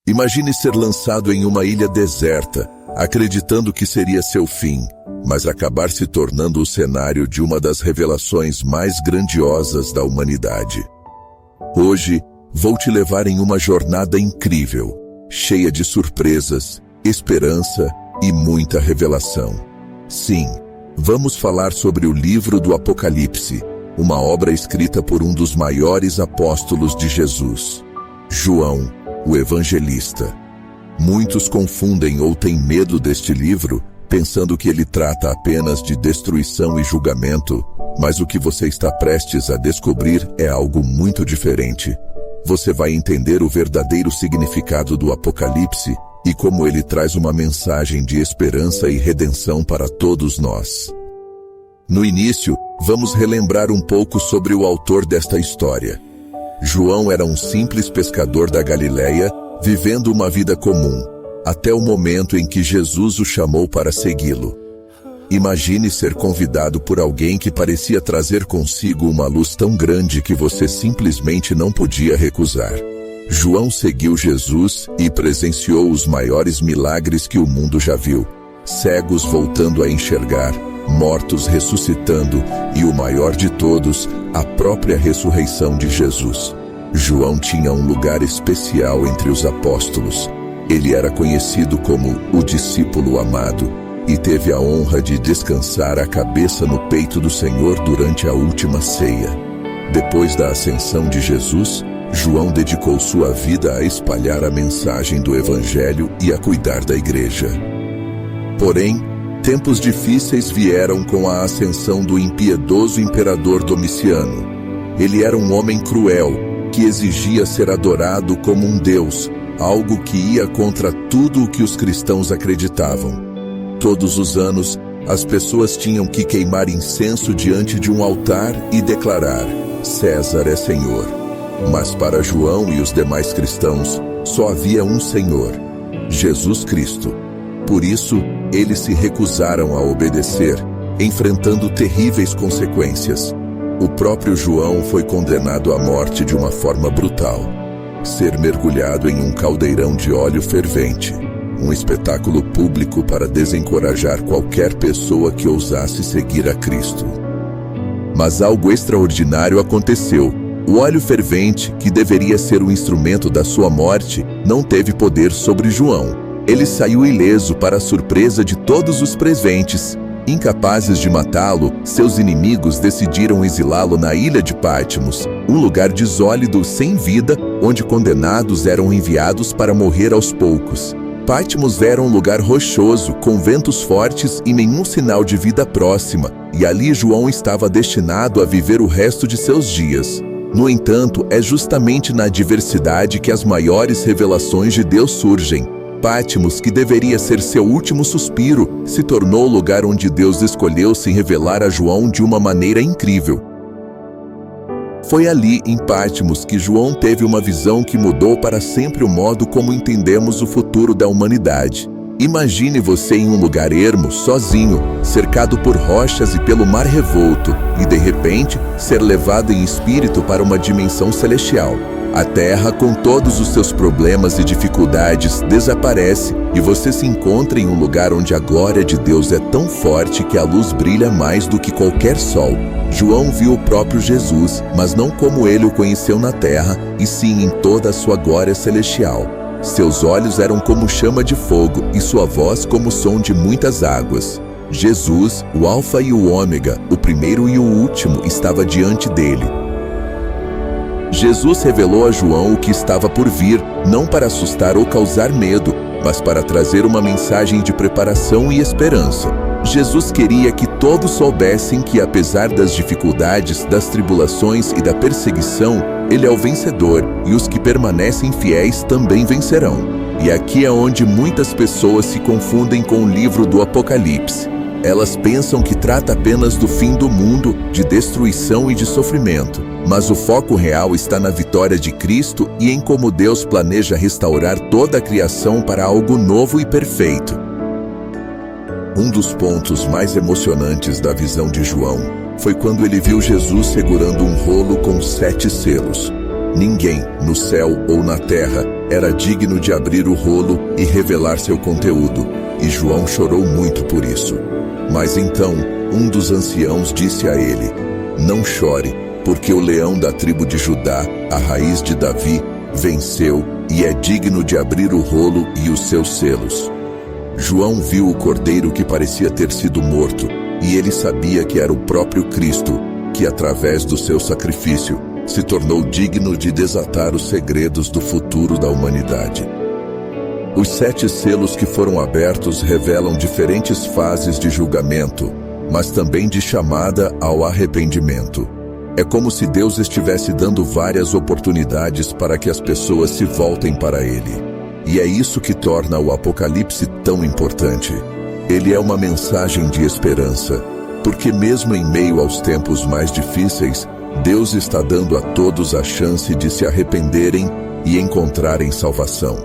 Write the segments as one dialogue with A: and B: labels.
A: Imagine ser lançado em uma ilha deserta, acreditando que seria seu fim, mas acabar se tornando o cenário de uma das revelações mais grandiosas da humanidade. Hoje, vou te levar em uma jornada incrível, cheia de surpresas, esperança e muita revelação. Sim, vamos falar sobre o livro do Apocalipse, uma obra escrita por um dos maiores apóstolos de Jesus, João, o Evangelista. Muitos confundem ou têm medo deste livro, pensando que ele trata apenas de destruição e julgamento, mas o que você está prestes a descobrir é algo muito diferente. Você vai entender o verdadeiro significado do Apocalipse e como ele traz uma mensagem de esperança e redenção para todos nós. No início, vamos relembrar um pouco sobre o autor desta história. João era um simples pescador da Galileia, vivendo uma vida comum, até o momento em que Jesus o chamou para segui-lo. Imagine ser convidado por alguém que parecia trazer consigo uma luz tão grande que você simplesmente não podia recusar. João seguiu Jesus e presenciou os maiores milagres que o mundo já viu. Cegos voltando a enxergar, mortos ressuscitando e o maior de todos, a própria ressurreição de Jesus. João tinha um lugar especial entre os apóstolos. Ele era conhecido como o discípulo amado e teve a honra de descansar a cabeça no peito do Senhor durante a última ceia. Depois da ascensão de Jesus, João dedicou sua vida a espalhar a mensagem do Evangelho e a cuidar da igreja. Porém, tempos difíceis vieram com a ascensão do impiedoso imperador Domiciano. Ele era um homem cruel, que exigia ser adorado como um deus, algo que ia contra tudo o que os cristãos acreditavam. Todos os anos, as pessoas tinham que queimar incenso diante de um altar e declarar: César é Senhor. Mas para João e os demais cristãos, só havia um Senhor, Jesus Cristo. Por isso, eles se recusaram a obedecer, enfrentando terríveis consequências. O próprio João foi condenado à morte de uma forma brutal. Ser mergulhado em um caldeirão de óleo fervente, um espetáculo público para desencorajar qualquer pessoa que ousasse seguir a Cristo. Mas algo extraordinário aconteceu. O óleo fervente, que deveria ser o instrumento da sua morte, não teve poder sobre João. Ele saiu ileso para a surpresa de todos os presentes. Incapazes de matá-lo, seus inimigos decidiram exilá-lo na ilha de Patmos, um lugar desólido sem vida, onde condenados eram enviados para morrer aos poucos. Patmos era um lugar rochoso, com ventos fortes e nenhum sinal de vida próxima, e ali João estava destinado a viver o resto de seus dias. No entanto, é justamente na adversidade que as maiores revelações de Deus surgem. Patmos, que deveria ser seu último suspiro, se tornou o lugar onde Deus escolheu se revelar a João de uma maneira incrível. Foi ali, em Patmos, que João teve uma visão que mudou para sempre o modo como entendemos o futuro da humanidade. Imagine você em um lugar ermo, sozinho, cercado por rochas e pelo mar revolto, e de repente, ser levado em espírito para uma dimensão celestial. A terra, com todos os seus problemas e dificuldades, desaparece e você se encontra em um lugar onde a glória de Deus é tão forte que a luz brilha mais do que qualquer sol. João viu o próprio Jesus, mas não como ele o conheceu na terra, e sim em toda a sua glória celestial. Seus olhos eram como chama de fogo e sua voz como o som de muitas águas. Jesus, o Alfa e o Ômega, o primeiro e o último, estava diante dele. Jesus revelou a João o que estava por vir, não para assustar ou causar medo, mas para trazer uma mensagem de preparação e esperança. Jesus queria que todos soubessem que, apesar das dificuldades, das tribulações e da perseguição, Ele é o vencedor, e os que permanecem fiéis também vencerão. E aqui é onde muitas pessoas se confundem com o livro do Apocalipse. Elas pensam que trata apenas do fim do mundo, de destruição e de sofrimento. Mas o foco real está na vitória de Cristo e em como Deus planeja restaurar toda a criação para algo novo e perfeito. Um dos pontos mais emocionantes da visão de João foi quando ele viu Jesus segurando um rolo com 7 selos. Ninguém, no céu ou na terra, era digno de abrir o rolo e revelar seu conteúdo, e João chorou muito por isso. Mas então, um dos anciãos disse a ele: Não chore, porque o leão da tribo de Judá, a raiz de Davi, venceu e é digno de abrir o rolo e os seus selos. João viu o cordeiro que parecia ter sido morto, e ele sabia que era o próprio Cristo, que através do seu sacrifício se tornou digno de desatar os segredos do futuro da humanidade. Os 7 selos que foram abertos revelam diferentes fases de julgamento, mas também de chamada ao arrependimento. É como se Deus estivesse dando várias oportunidades para que as pessoas se voltem para Ele. E é isso que torna o Apocalipse tão importante. Ele é uma mensagem de esperança, porque mesmo em meio aos tempos mais difíceis, Deus está dando a todos a chance de se arrependerem e encontrarem salvação.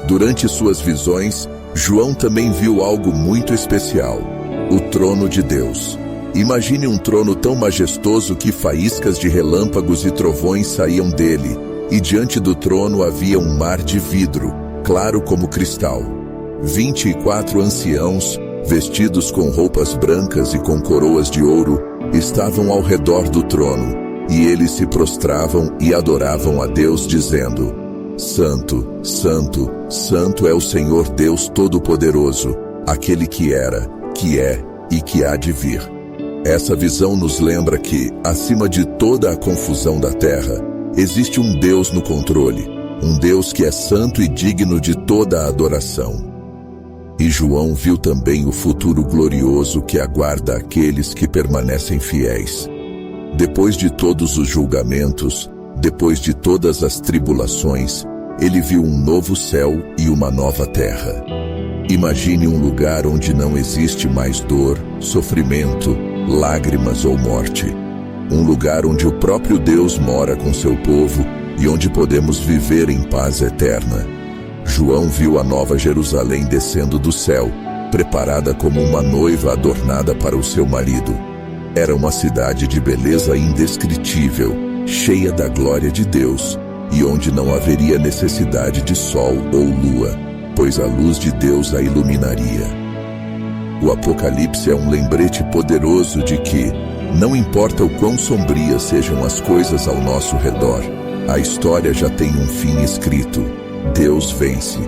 A: Durante suas visões, João também viu algo muito especial: o trono de Deus. Imagine um trono tão majestoso que faíscas de relâmpagos e trovões saíam dele, e diante do trono havia um mar de vidro, claro como cristal. 24 anciãos, vestidos com roupas brancas e com coroas de ouro, estavam ao redor do trono, e eles se prostravam e adoravam a Deus, dizendo: Santo, Santo, Santo é o Senhor Deus Todo-Poderoso, aquele que era, que é e que há de vir. Essa visão nos lembra que, acima de toda a confusão da terra, existe um Deus no controle, um Deus que é santo e digno de toda a adoração. E João viu também o futuro glorioso que aguarda aqueles que permanecem fiéis. Depois de todos os julgamentos, depois de todas as tribulações, ele viu um novo céu e uma nova terra. Imagine um lugar onde não existe mais dor, sofrimento, lágrimas ou morte. Um lugar onde o próprio Deus mora com seu povo e onde podemos viver em paz eterna. João viu a nova Jerusalém descendo do céu, preparada como uma noiva adornada para o seu marido. Era uma cidade de beleza indescritível, cheia da glória de Deus, e onde não haveria necessidade de sol ou lua, pois a luz de Deus a iluminaria. O Apocalipse é um lembrete poderoso de que, não importa o quão sombrias sejam as coisas ao nosso redor, a história já tem um fim escrito. Deus vence.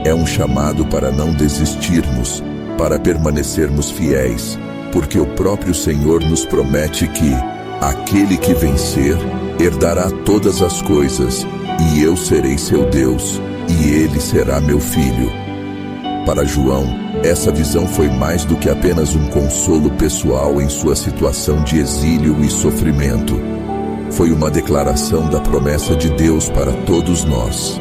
A: É um chamado para não desistirmos, para permanecermos fiéis, porque o próprio Senhor nos promete que aquele que vencer herdará todas as coisas, e eu serei seu Deus, e ele será meu filho. Para João, essa visão foi mais do que apenas um consolo pessoal em sua situação de exílio e sofrimento. Foi uma declaração da promessa de Deus para todos nós.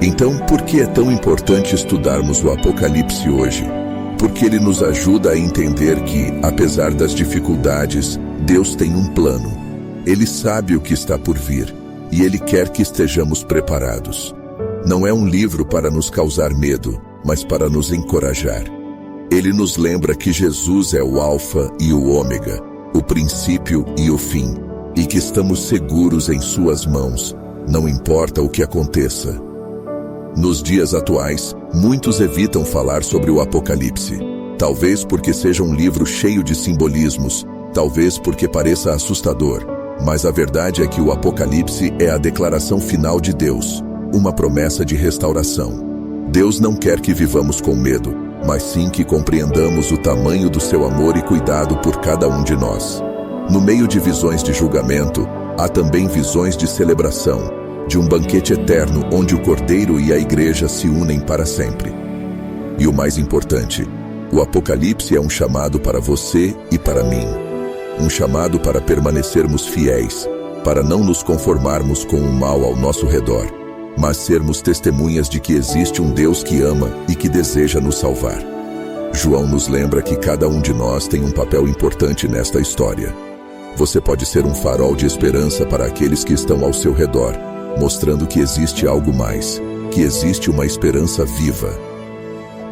A: Então, por que é tão importante estudarmos o Apocalipse hoje? Porque ele nos ajuda a entender que, apesar das dificuldades, Deus tem um plano. Ele sabe o que está por vir, e ele quer que estejamos preparados. Não é um livro para nos causar medo, mas para nos encorajar. Ele nos lembra que Jesus é o Alfa e o Ômega, o princípio e o fim, e que estamos seguros em suas mãos, não importa o que aconteça. Nos dias atuais, muitos evitam falar sobre o Apocalipse. Talvez porque seja um livro cheio de simbolismos, talvez porque pareça assustador, mas a verdade é que o Apocalipse é a declaração final de Deus, uma promessa de restauração. Deus não quer que vivamos com medo, mas sim que compreendamos o tamanho do seu amor e cuidado por cada um de nós. No meio de visões de julgamento, há também visões de celebração, de um banquete eterno onde o Cordeiro e a Igreja se unem para sempre. E o mais importante, o Apocalipse é um chamado para você e para mim. Um chamado para permanecermos fiéis, para não nos conformarmos com o mal ao nosso redor, mas sermos testemunhas de que existe um Deus que ama e que deseja nos salvar. João nos lembra que cada um de nós tem um papel importante nesta história. Você pode ser um farol de esperança para aqueles que estão ao seu redor, mostrando que existe algo mais, que existe uma esperança viva.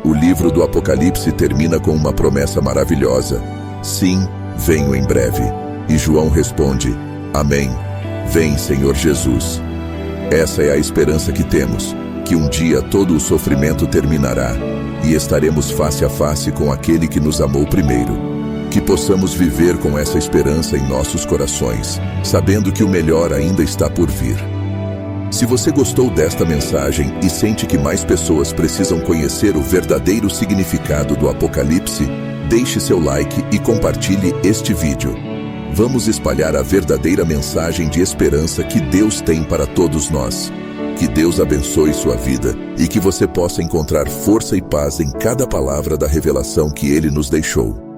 A: O livro do Apocalipse termina com uma promessa maravilhosa: sim, venho em breve. E João responde: amém. Vem, Senhor Jesus. Essa é a esperança que temos, que um dia todo o sofrimento terminará e estaremos face a face com aquele que nos amou primeiro. Que possamos viver com essa esperança em nossos corações, sabendo que o melhor ainda está por vir. Se você gostou desta mensagem e sente que mais pessoas precisam conhecer o verdadeiro significado do Apocalipse, deixe seu like e compartilhe este vídeo. Vamos espalhar a verdadeira mensagem de esperança que Deus tem para todos nós. Que Deus abençoe sua vida e que você possa encontrar força e paz em cada palavra da revelação que Ele nos deixou.